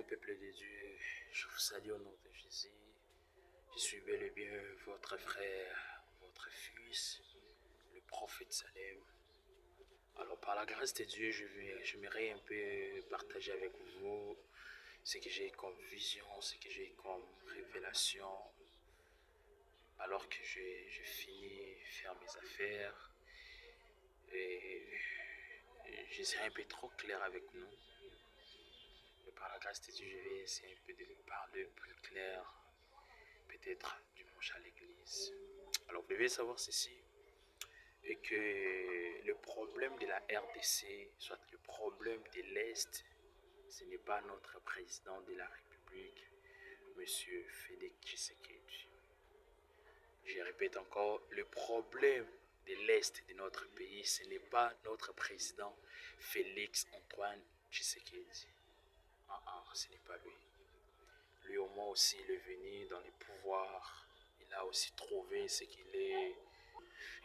peuple de Dieu, je vous salue au nom de Jésus. Je suis bel et bien votre frère, votre fils, le prophète Salem. Alors par la grâce de Dieu, j'aimerais un peu partager avec vous ce que j'ai comme vision, ce que j'ai comme révélation, alors que je finis faire mes affaires. Et je serai un peu trop clair avec nous. Mais par la grâce de Dieu, je vais essayer un peu de parler plus clair, peut-être dimanche à l'église. Alors vous devez savoir ceci, et que le problème de la RDC, soit le problème de l'Est, ce n'est pas notre président de la République, M. Félix Tshisekedi. Je répète encore, le problème de l'Est de notre pays, ce n'est pas notre président Félix Antoine Tshisekedi. Ce n'est pas lui. Lui au moins aussi, il est venu dans les pouvoirs. Il a aussi trouvé ce qu'il est.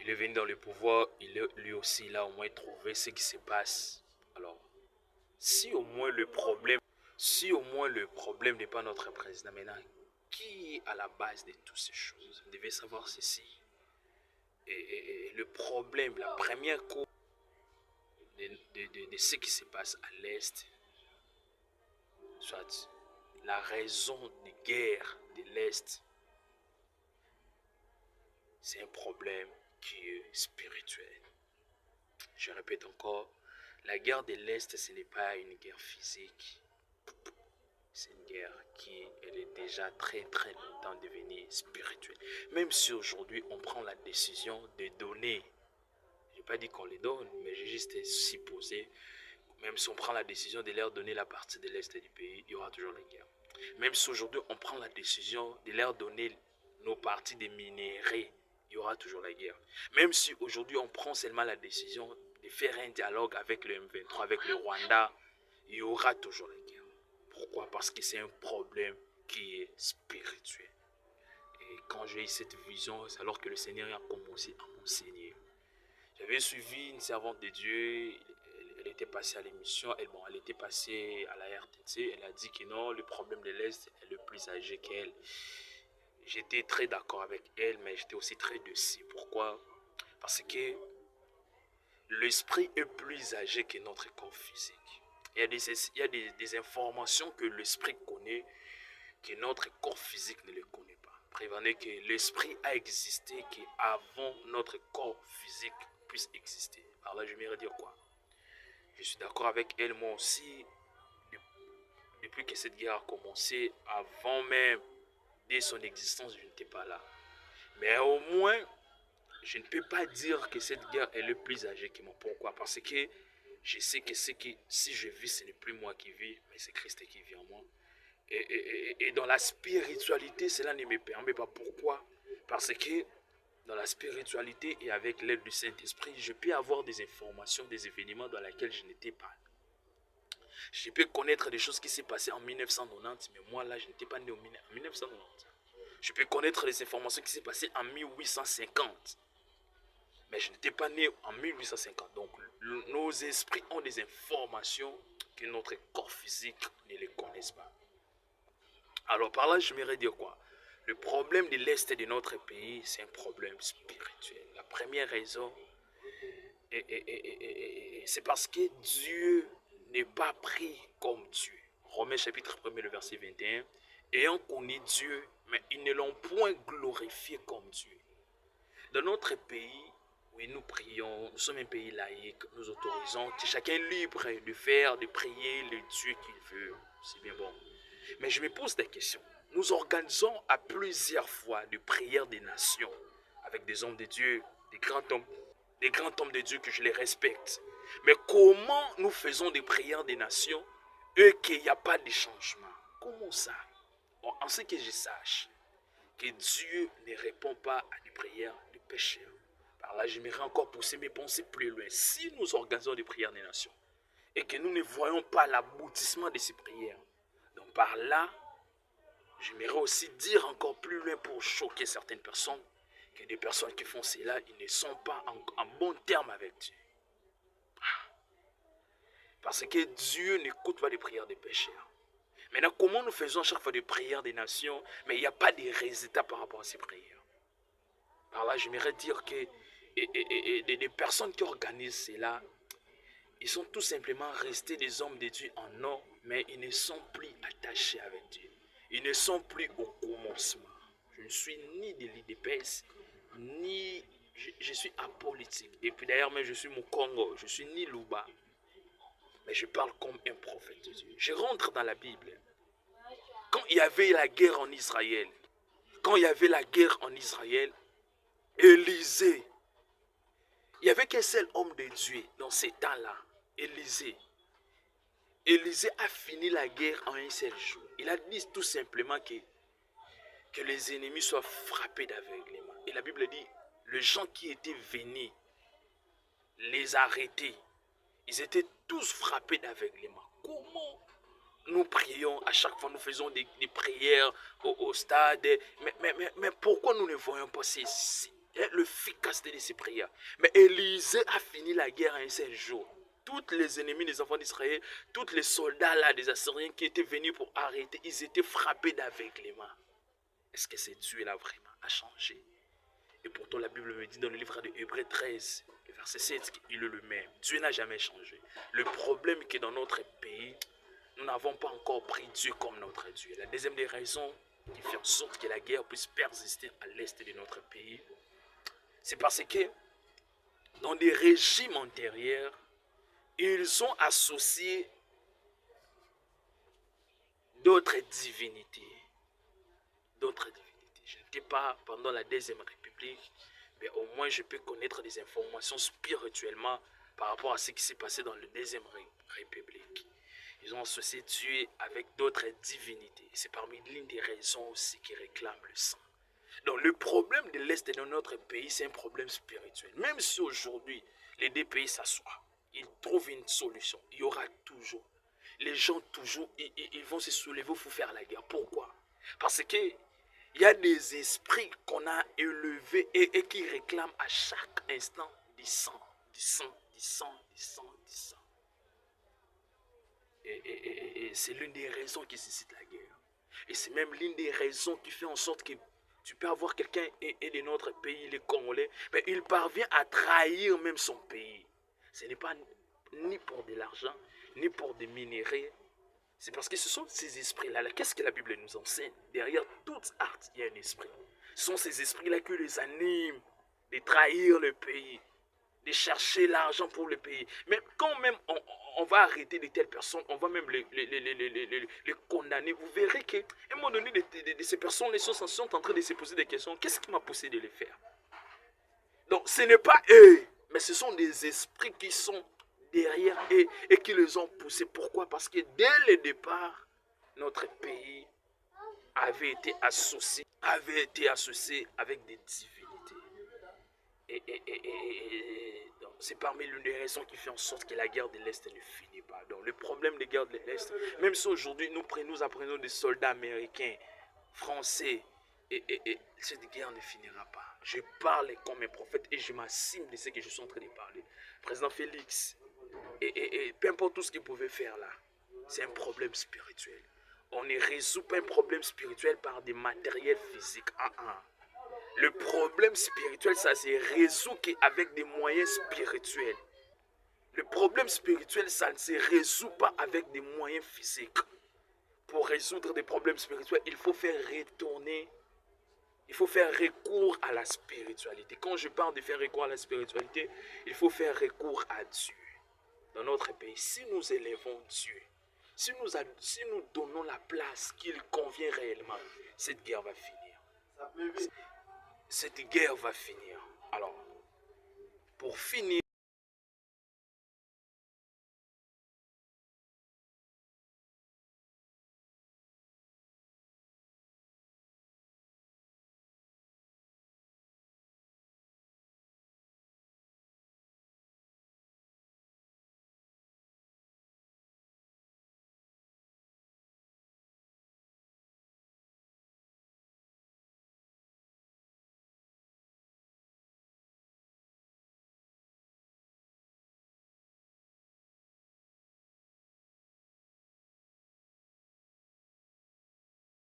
Il est venu dans le pouvoir. Lui aussi, il a au moins trouvé ce qui se passe. Alors, si au moins le problème n'est pas notre président maintenant, qui est à la base de toutes ces choses? Vous devez savoir ceci. Et le problème, la première cause de ce qui se passe à l'Est, soit la raison des guerres de l'Est, c'est un problème qui est spirituel. Je répète encore, la guerre de l'Est, ce n'est pas une guerre physique. C'est une guerre qui elle est déjà très longtemps devenue spirituelle. Même si aujourd'hui on prend la décision de donner, je n'ai pas dit qu'on les donne, mais j'ai juste supposé, même si on prend la décision de leur donner la partie de l'Est du pays, il y aura toujours la guerre. Même si aujourd'hui on prend la décision de leur donner nos parties des minéraux, il y aura toujours la guerre. Même si aujourd'hui on prend seulement la décision de faire un dialogue avec le M23, avec le Rwanda, il y aura toujours la guerre. Pourquoi? Parce que c'est un problème qui est spirituel. Et quand j'ai eu cette vision, c'est alors que le Seigneur a commencé à m'enseigner. J'avais suivi une servante de Dieu, elle était passée à l'émission, elle était passée à la RTC, elle a dit que non, le problème de l'Est est le plus âgé qu'elle. J'étais très d'accord avec elle, mais j'étais aussi très déçu. Pourquoi? Parce que l'esprit est plus âgé que notre corps physique. Il y a des informations que l'esprit connaît, que notre corps physique ne les connaît pas. Prévenez que l'esprit a existé qu'avant notre corps physique puisse exister. Alors là, je vais dire quoi? Je suis d'accord avec elle, moi aussi, depuis que cette guerre a commencé, avant même de son existence, je n'étais pas là. Mais au moins, je ne peux pas dire que cette guerre est le plus âgée que moi. Pourquoi? Parce que je sais que si je vis, ce n'est plus moi qui vis, mais c'est Christ qui vit en moi. Et dans la spiritualité, cela ne me permet pas. Pourquoi? Parce que dans la spiritualité et avec l'aide du Saint-Esprit, je peux avoir des informations, des événements dans lesquels je n'étais pas. Je peux connaître des choses qui s'est passées en 1990, mais moi là, je n'étais pas né en 1990. Je peux connaître les informations qui s'est passées en 1850, mais je n'étais pas né en 1850. Donc, nos esprits ont des informations que notre corps physique ne les connaisse pas. Alors par là, je m'aimerais dire quoi? Le problème de l'Est de notre pays, c'est un problème spirituel. La première raison, c'est parce que Dieu n'est pas pris comme Dieu. Romains chapitre 1, le verset 21. Ayant connu Dieu, mais ils ne l'ont point glorifié comme Dieu. Dans notre pays, oui, nous prions, nous sommes un pays laïque, nous autorisons que chacun est libre de faire, de prier le Dieu qu'il veut. C'est bien bon. Mais je me pose des questions. Nous organisons à plusieurs fois des prières des nations avec des hommes de Dieu, des grands hommes de Dieu que je les respecte. Mais comment nous faisons des prières des nations et qu'il n'y a pas de changement? Comment ça? Bon, en ce que je sache, que Dieu ne répond pas à des prières de pécheurs. Par là, j'aimerais encore pousser mes pensées plus loin. Si nous organisons des prières des nations et que nous ne voyons pas l'aboutissement de ces prières, donc par là, j'aimerais aussi dire encore plus loin pour choquer certaines personnes que des personnes qui font cela, ils ne sont pas en bon terme avec Dieu. Parce que Dieu n'écoute pas les prières des pécheurs. Maintenant, comment nous faisons à chaque fois des prières des nations, mais il n'y a pas de résultats par rapport à ces prières? Par là, j'aimerais dire que des personnes qui organisent cela, ils sont tout simplement restés des hommes de Dieu en or, mais ils ne sont plus attachés avec Dieu. Ils ne sont plus au commencement. Je ne suis ni de l'IDPS, ni... Je suis apolitique. Et puis d'ailleurs, même je suis mon Congo. Je suis ni Louba. Mais je parle comme un prophète de Dieu. Je rentre dans la Bible. Quand il y avait la guerre en Israël, Élisée, il n'y avait qu'un seul homme de Dieu dans ces temps-là, Élisée. Élisée a fini la guerre en un seul jour. Il a dit tout simplement que les ennemis soient frappés d'aveuglement. Et la Bible dit, les gens qui étaient venus les arrêter, ils étaient tous frappés d'aveuglement. Comment nous prions à chaque fois, nous faisons des prières au stade, mais pourquoi nous ne voyons pas l'efficacité de ces prières? Mais Élisée a fini la guerre en un seul jour. Tous les ennemis des enfants d'Israël, tous les soldats là, des Assyriens qui étaient venus pour arrêter, ils étaient frappés d'aveuglement. Est-ce que c'est Dieu là vraiment a changé? Et pourtant la Bible me dit dans le livre de Hébreux 13, le verset 7, qu'il est le même. Dieu n'a jamais changé. Le problème est que dans notre pays, nous n'avons pas encore pris Dieu comme notre Dieu. La deuxième des raisons qui fait en sorte que la guerre puisse persister à l'est de notre pays, c'est parce que dans des régimes antérieurs, ils ont associé d'autres divinités. Je n'étais pas pendant la Deuxième République, mais au moins je peux connaître des informations spirituellement par rapport à ce qui s'est passé dans la Deuxième République. Ils ont associé Dieu avec d'autres divinités. C'est parmi l'une des raisons aussi qui réclament le sang. Donc le problème de l'Est de notre pays, c'est un problème spirituel. Même si aujourd'hui, les deux pays s'assoient, ils trouvent une solution. Il y aura toujours. Les gens toujours, ils vont se soulever pour faire la guerre. Pourquoi? Parce que il y a des esprits qu'on a élevés et qui réclament à chaque instant du sang, du sang, du sang, du sang, du sang. Et c'est l'une des raisons qui suscite la guerre. Et c'est même l'une des raisons qui fait en sorte que tu peux avoir quelqu'un et de notre pays, les Congolais, mais il parvient à trahir même son pays. Ce n'est pas ni pour de l'argent, ni pour des minéraux. C'est parce que ce sont ces esprits-là. Qu'est-ce que la Bible nous enseigne? Derrière toute art, il y a un esprit. Ce sont ces esprits-là qui les animent de trahir le pays, de chercher l'argent pour le pays. Mais quand même on va arrêter de telles personnes, on va même les condamner. Vous verrez qu'à un moment donné, de ces personnes sont en train de se poser des questions. Qu'est-ce qui m'a poussé de les faire? Donc ce n'est pas eux, mais ce sont des esprits qui sont derrière eux et qui les ont poussés. Pourquoi? Parce que dès le départ, notre pays avait été associé avec des divinités. Donc, c'est parmi l'une des raisons qui fait en sorte que la guerre de l'Est ne finit pas. Donc le problème de guerre de l'Est, même si aujourd'hui nous apprenons des soldats américains, français, cette guerre ne finira pas. Je parle comme un prophète et je m'assime de ce que je suis en train de parler. Président Félix, peu importe tout ce qu'il pouvait faire là, c'est un problème spirituel. On ne résout pas un problème spirituel par des matériels physiques. Le problème spirituel, ça se résout qu'avec des moyens spirituels. Le problème spirituel, ça ne se résout pas avec des moyens physiques. Pour résoudre des problèmes spirituels, il faut faire recours à la spiritualité. Quand je parle de faire recours à la spiritualité, il faut faire recours à Dieu. Dans notre pays, si nous élevons Dieu, si nous donnons la place qu'il convient réellement, cette guerre va finir. Cette guerre va finir. Alors, pour finir,